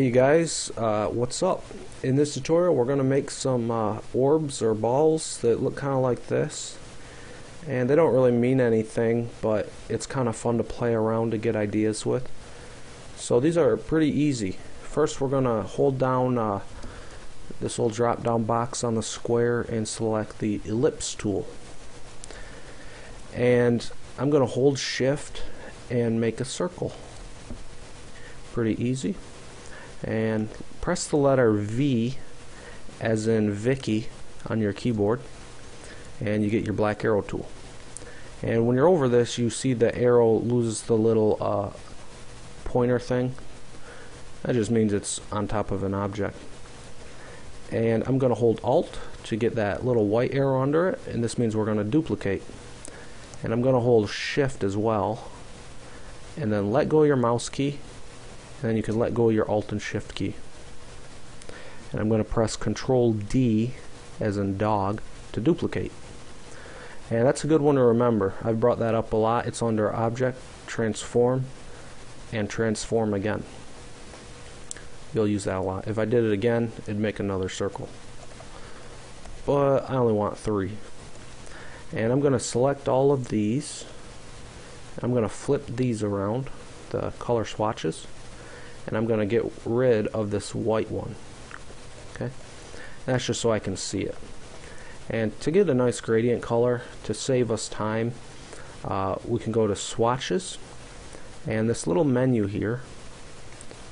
Hey guys, what's up? In this tutorial we're going to make some orbs or balls that look kind of like this, and they don't really mean anything, but it's kind of fun to play around to get ideas with. So these are pretty easy. First we're going to hold down this little drop down box on the square and select the ellipse tool, and I'm going to hold shift and make a circle. Pretty easy. And press the letter V as in Vicky on your keyboard, and you get your black arrow tool. And when you're over this, you see the arrow loses the little pointer thing. That just means it's on top of an object. And I'm going to hold Alt to get that little white arrow under it, and this means we're going to duplicate. And I'm going to hold Shift as well, and then let go of your mouse key, and then you can let go of your Alt and Shift key. And I'm going to press Control D as in dog to duplicate. And that's a good one to remember. I've brought that up a lot. It's under Object, Transform, and Transform again. You'll use that a lot. If I did it again, it'd make another circle. But I only want 3. And I'm going to select all of these. I'm going to flip these around, the color swatches. And I'm going to get rid of this white one. Okay, that's just so I can see it. And to get a nice gradient color, to save us time, we can go to swatches, and this little menu here,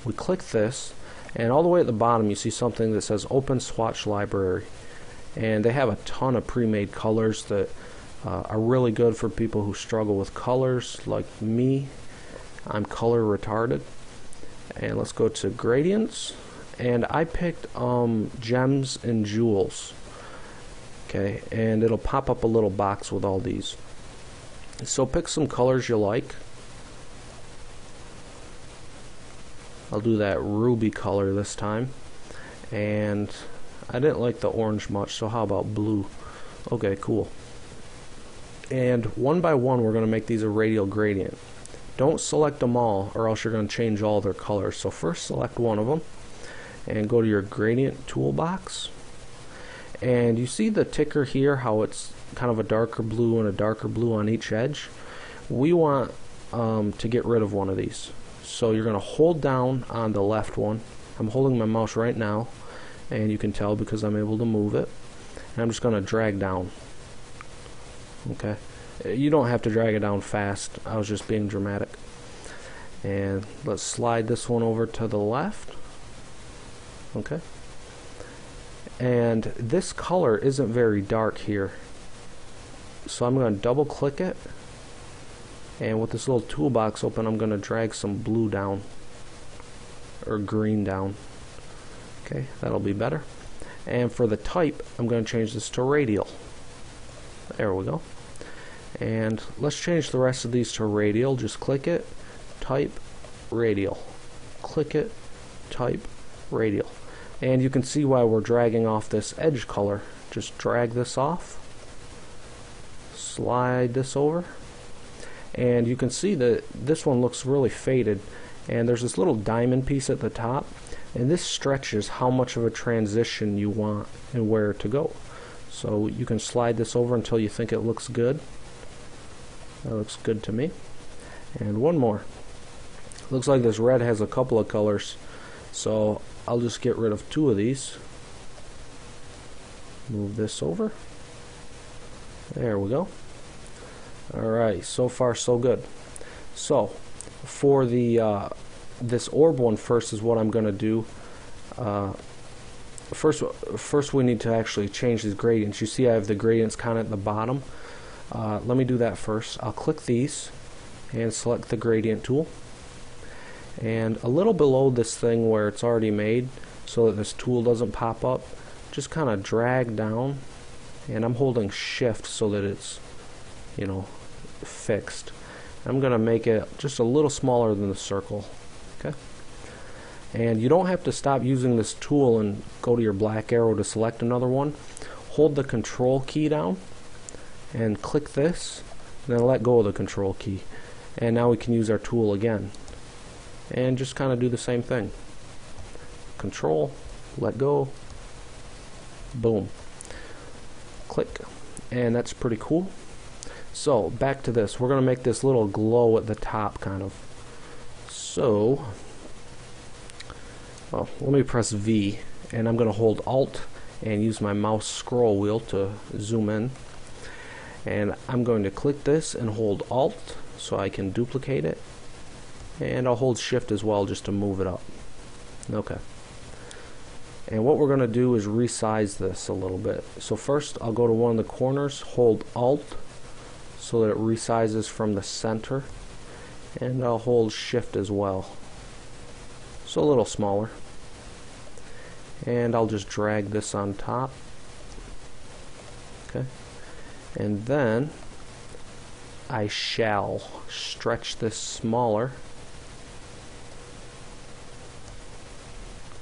we click this, and all the way at the bottom you see something that says Open Swatch Library, and they have a ton of pre-made colors that are really good for people who struggle with colors like me. I'm color retarded. And let's go to gradients, and I picked gems and jewels. Okay, and it'll pop up a little box with all these. So pick some colors you like. I'll do that ruby color this time, and I didn't like the orange much, so how about blue? Okay, cool. And one by one we're going to make these a radial gradient. Don't select them all, or else you're going to change all their colors. So first select one of them and go to your gradient toolbox, and you see the ticker here, how it's kind of a darker blue and a darker blue on each edge. We want to get rid of one of these, so you're going to hold down on the left one. I'm holding my mouse right now, and you can tell because I'm able to move it, and I'm just going to drag down. Okay, you don't have to drag it down fast, I was just being dramatic. And let's slide this one over to the left. Okay, and this color isn't very dark here, so I'm going to double click it, and with this little toolbox open I'm going to drag some blue down, or green down. Okay, that'll be better. And for the type I'm going to change this to radial. There we go. And let's change the rest of these to radial. Just click it, type, radial. Click it, type, radial. And you can see why we're dragging off this edge color. Just drag this off, slide this over, and you can see that this one looks really faded, and there's this little diamond piece at the top, and this stretches how much of a transition you want and where to go. So you can slide this over until you think it looks good. That looks good to me. And one more. Looks like this red has a couple of colors, so I'll just get rid of 2 of these. Move this over. There we go. Alright, so far so good. So for the this orb one first is what I'm going to do. First we need to actually change these gradients. You see I have the gradients kind of at the bottom. Let me do that first. I'll click these and select the gradient tool, and a little below this thing where it's already made, so that this tool doesn't pop up, just kind of drag down, and I'm holding shift so that it's, you know, fixed. I'm gonna make it just a little smaller than the circle. Okay, and you don't have to stop using this tool and go to your black arrow to select another one. Hold the control key down and click this, and then let go of the control key, and now we can use our tool again and just kind of do the same thing. Control, let go, boom, click, and that's pretty cool. So back to this, we're going to make this little glow at the top kind of. So, well, let me press V, and I'm going to hold Alt and use my mouse scroll wheel to zoom in. And I'm going to click this and hold Alt so I can duplicate it. And I'll hold Shift as well just to move it up. Okay. And what we're going to do is resize this a little bit. So first I'll go to one of the corners, hold Alt so that it resizes from the center, and I'll hold Shift as well. So a little smaller. And I'll just drag this on top. Okay. And then I shall stretch this smaller,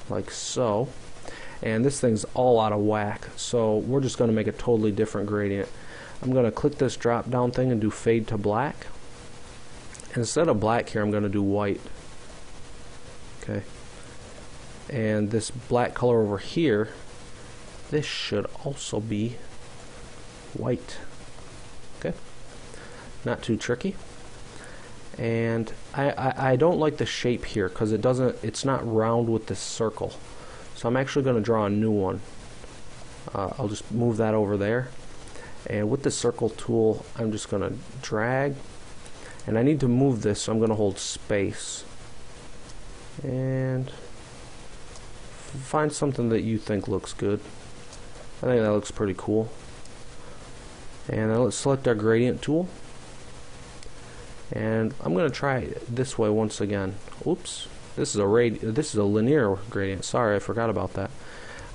like so. And this thing's all out of whack, so we're just going to make a totally different gradient. I'm going to click this drop down thing and do fade to black. And instead of black here, I'm going to do white. Okay. And this black color over here, this should also be white. Okay. Not too tricky. And I don't like the shape here because it's not round with this circle. So I'm actually going to draw a new one. I'll just move that over there. And with the circle tool, I'm just going to drag. And I need to move this, so I'm going to hold space. And find something that you think looks good. I think that looks pretty cool. And then let's select our gradient tool. And I'm going to try it this way once again. Oops. This is a linear gradient. Sorry, I forgot about that.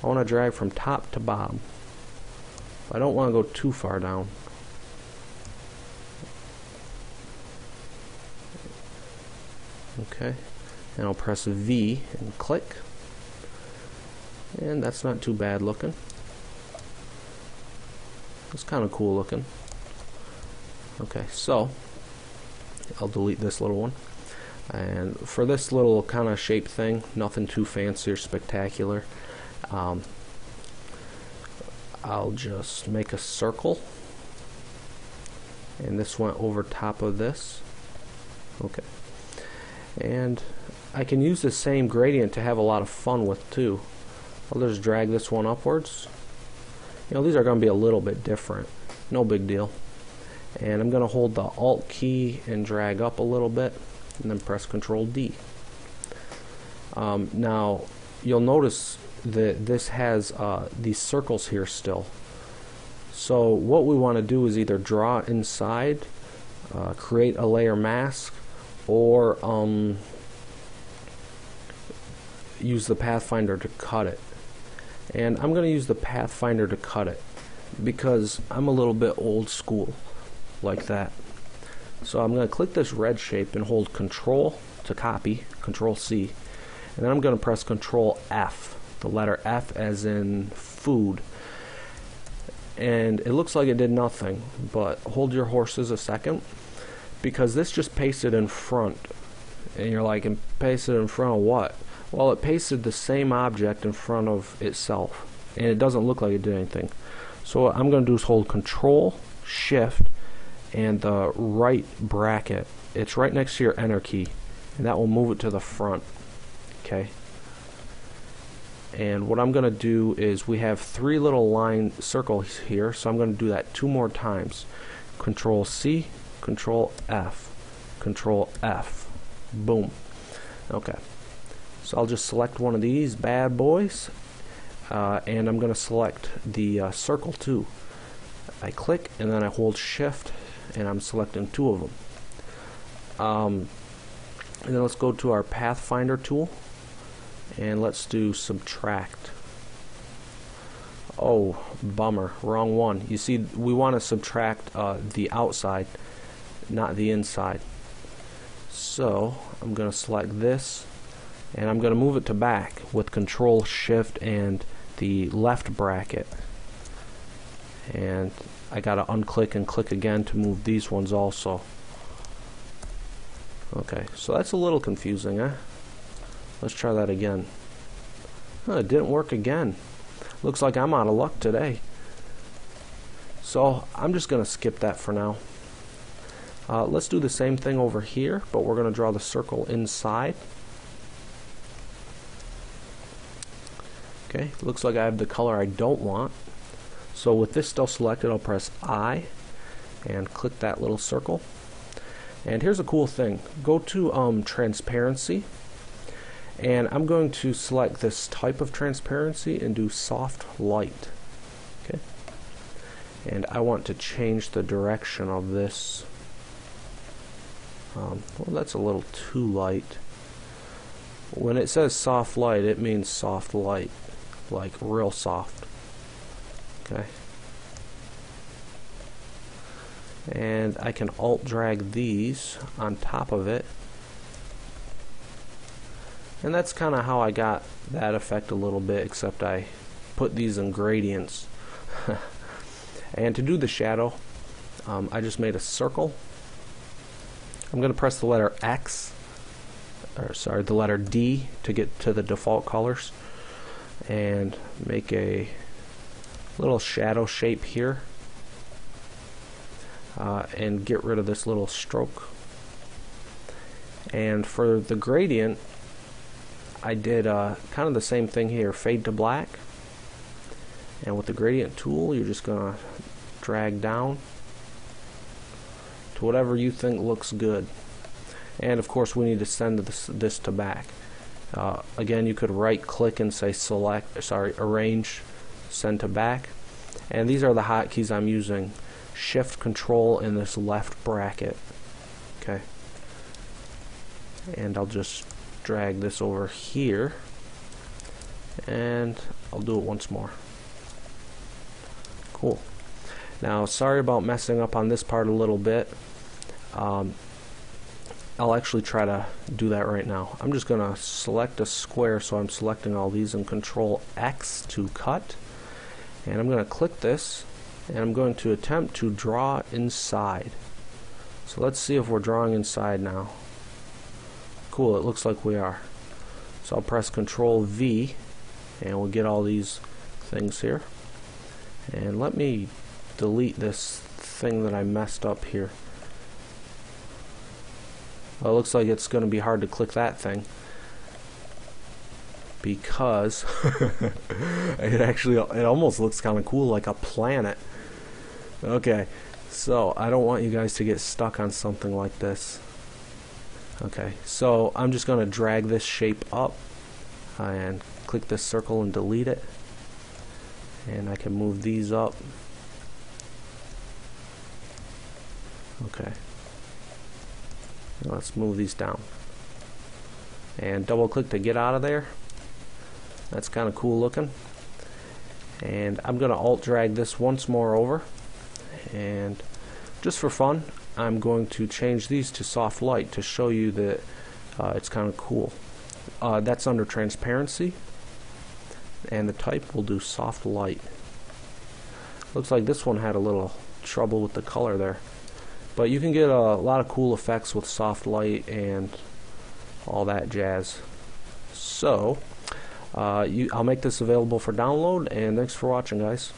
I want to drag from top to bottom. I don't want to go too far down. Okay. And I'll press V and click. And that's not too bad looking. It's kind of cool looking. Okay, so I'll delete this little one. And for this little kind of shape thing, nothing too fancy or spectacular, I'll just make a circle, and this went over top of this. Okay. And I can use the same gradient to have a lot of fun with too. I'll just drag this one upwards. You know, these are going to be a little bit different. No big deal. And I'm going to hold the Alt key and drag up a little bit, and then press Control D. Now you'll notice that this has these circles here still. So what we want to do is either draw inside, create a layer mask, or use the Pathfinder to cut it. And I'm going to use the Pathfinder to cut it because I'm a little bit old school like that. So I'm going to click this red shape and hold Control to copy, Control C, and then I'm going to press Control F, the letter F as in food. And it looks like it did nothing, but hold your horses a second, because this just pasted in front. And you're like, and pasted in front of what? Well, it pasted the same object in front of itself, and it doesn't look like it did anything. So what I'm going to do is hold Control, Shift, and the right bracket. It's right next to your Enter key, and that will move it to the front. Okay. And what I'm going to do is, we have three little line circles here, so I'm going to do that 2 more times. Control C, Control F, Control F. Boom. Okay. So I'll just select one of these bad boys, and I'm going to select the circle too. I click and then I hold Shift, and I'm selecting 2 of them. And then let's go to our Pathfinder tool, and let's do subtract. Oh, bummer, wrong one. You see, we want to subtract the outside, not the inside. So I'm going to select this, and I'm going to move it to back with Control, Shift, and the left bracket. And I got to unclick and click again to move these ones also. Okay, so that's a little confusing, eh? Let's try that again. Oh, it didn't work again. Looks like I'm out of luck today. So I'm just going to skip that for now. Let's do the same thing over here, but we're going to draw the circle inside. Okay, looks like I have the color I don't want. So with this still selected, I'll press I and click that little circle. And here's a cool thing. Go to transparency, and I'm going to select this type of transparency and do soft light. Okay, and I want to change the direction of this. Well, that's a little too light. When it says soft light, it means soft light, like real soft. Okay, and I can alt drag these on top of it, and that's kind of how I got that effect a little bit, except I put these in gradients. And to do the shadow, I just made a circle. I'm going to press the letter X, or sorry, the letter D to get to the default colors, and make a little shadow shape here, and get rid of this little stroke. And for the gradient, I did kind of the same thing here, fade to black, and with the gradient tool you're just gonna drag down to whatever you think looks good. And of course we need to send this to back. Again, you could right click and say arrange, send to back, and these are the hotkeys I'm using: Shift, Control, in this left bracket. Okay, and I'll just drag this over here, and I'll do it once more. Cool. Now, sorry about messing up on this part a little bit. I'll actually try to do that right now. I'm just going to select a square, so I'm selecting all these, and Control X to cut. And I'm going to click this, and I'm going to attempt to draw inside. So let's see if we're drawing inside now. Cool, it looks like we are. So I'll press Control V, and we'll get all these things here. And let me delete this thing that I messed up here. Well, it looks like it's going to be hard to click that thing, because it almost looks kind of cool, like a planet. Okay, so I don't want you guys to get stuck on something like this. Okay, so I'm just going to drag this shape up and click this circle and delete it, and I can move these up. Okay, let's move these down and double click to get out of there. That's kind of cool looking. And I'm going to alt drag this once more over, and just for fun I'm going to change these to soft light to show you that it's kind of cool. That's under transparency, and the type will do soft light. Looks like this one had a little trouble with the color there, but you can get a lot of cool effects with soft light and all that jazz. So I'll make this available for download, and thanks for watching, guys.